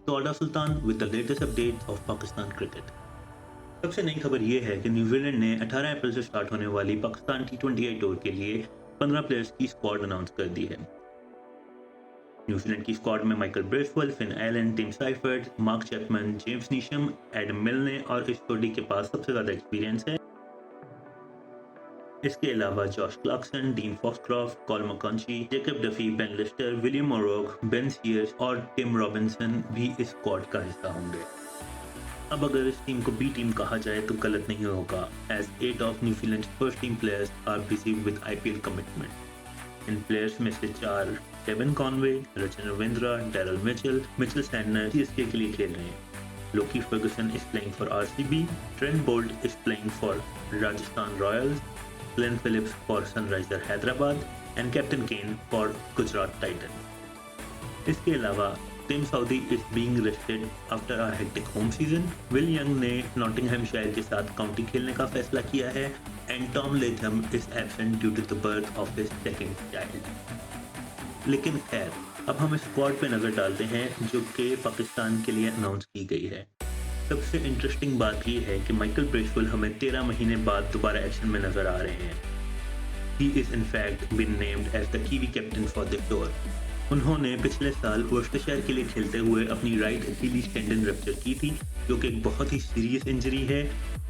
Toda Sultan with the latest updates of Pakistan cricket. सबसे नई खबर ये है कि न्यूजीलैंड ने 18 अप्रैल से स्टार्ट होने वाली पाकिस्तान T20 टूर के लिए 15 प्लेयर्स की स्क्वाड अनाउंस कर दी है। न्यूजीलैंड की स्क्वाड में Michael Bracewell, Finn Allen, Tim Seifert, Mark Chapman, James Neesham, Adam Milne और इस जोड़ी के पास सबसे ज्यादा एक्सपीरियंस है। इसके अलावा Josh Clarkson, Dean Foxcroft, Cole McConchie, Jacob Duffy, Ben Lister, William O'Rourke, Ben Sears और टिम रॉबिन्सन भी इस स्क्वाड का हिस्सा होंगे। अब अगर इस टीम को बी टीम कहा जाए तो गलत नहीं होगा, as 8 of New Zealand first team players are busy with IPL commitment. इन प्लेयर्स में से 4 Devon Conway, Rachin Ravindra, Daryl Mitchell Santner CSK के लिए खेल रहे हैं। Lockie Ferguson is playing for RCB, Trent Boult is playing for Rajasthan Royals, Glenn Phillips for Sunriser Hyderabad and captain Kane for Gujarat Titan. इसके अलावा Tim Southee is being rested after a hectic home season. Will young ने नॉटिंघैमशायर के साथ county खेलने का फैसला किया है and Tom Latham is absent due to the birth of his second child. लेकिन खैर, अब हम इस स्क्वाड पे नजर डालते हैं जो कि पाकिस्तान के लिए अनाउंस की गई है। सबसे इंटरेस्टिंग बात यह है कि माइकल ब्रेसवेल हमें 13 महीने बाद दोबारा एक्शन में नजर आ रहे हैं। He is in fact been named as the Kiwi captain for the tour. उन्होंने पिछले साल वर्स्टरशायर के लिए खेलते हुए अपनी राइट अकीलीज टेंडन रप्चर की थी, जो कि एक बहुत ही सीरियस इंजरी है।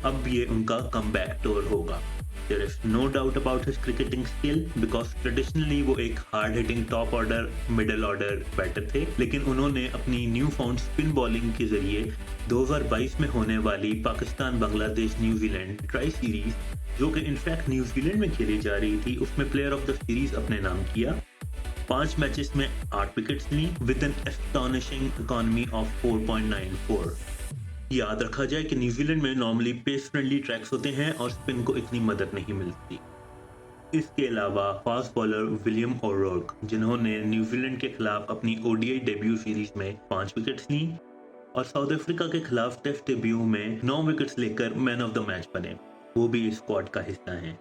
अब ये उनका कमबैक टूर होगा। There is no doubt about his cricketing skill because traditionally वो एक hard hitting top order middle order batter थे, लेकिन उन्होंने अपनी न्यू फाउंड स्पिन बॉलिंग के जरिए 2022 में होने वाली Pakistan Bangladesh New Zealand tri series, जो कि इनफैक्ट न्यूजीलैंड में खेली जा रही थी, उसमें प्लेयर ऑफ द सीरीज अपने नाम किया। 5 मैचेस में 8 विकेट्स ली with an astonishing economy of 4.94। याद रखा जाए कि न्यूजीलैंड में नॉर्मली पेस फ्रेंडली ट्रैक्स होते हैं और स्पिन को इतनी मदद नहीं मिलती। इसके अलावा फास्ट बॉलर विलियम ओरोक, जिन्होंने न्यूजीलैंड के खिलाफ अपनी ODI डेब्यू सीरीज में 5 विकेट्स ली और साउथ अफ्रीका के खिलाफ टेस्ट डेब्यू में 9 विकेट्स लेकर मैन ऑफ द मैच बने, वो भी इस स्क्वाड का हिस्सा हैं।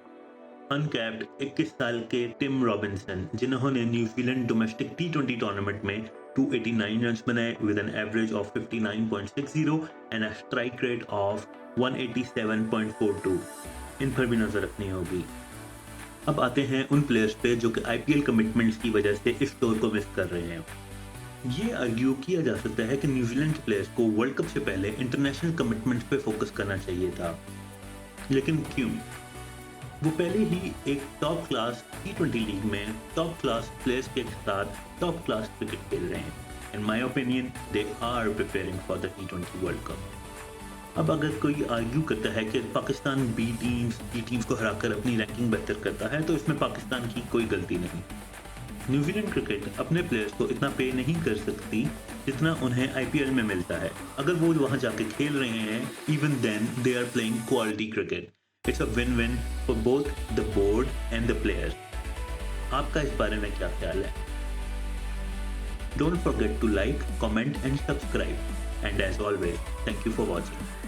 अनकैप्ड 21 साल के टिम रॉबिन्सन, जिन्होंने न्यूजीलैंड डोमेस्टिक T20 टूर्नामेंट में 289 रन्स बनाए with an average of 59.60 and a strike rate of 187.42, इन पर भी नजर रखनी होगी। अब आते हैं उन प्लेयर्स पे जो कि IPL कमिटमेंट्स की वजह से इस टूर को मिस कर रहे हैं। ये आर्ग्यू किया जा सकता है कि न्यूजीलैंड के प्लेयर्स को वर्ल्ड कप से पहले इंटरनेशनल कमिटमेंट्स पे फोकस करना चाहिए था, लेकिन क्यों? वो पहले ही एक टॉप क्लास T20 लीग में टॉप क्लास प्लेयर्स के साथ टॉप क्लास क्रिकेट खेल रहे हैं। In my opinion they are preparing for the T20 world cup. अब अगर कोई आर्ग्यू करता है कि पाकिस्तान B टीम्स को हराकर अपनी रैंकिंग बेहतर करता है, तो इसमें पाकिस्तान की कोई गलती नहीं। न्यूजीलैंड क्रिकेट अपने प्लेयर्स को इतना पे नहीं कर सकती जितना उन्हें IPL में मिलता है। अगर वो वहां जाके खेल रहे हैं, even then they are playing quality cricket. It's a win win for both the board and the players. आपका इस बारे में क्या ख्याल है? Don't forget to like, comment and subscribe, and as always, thank you for watching.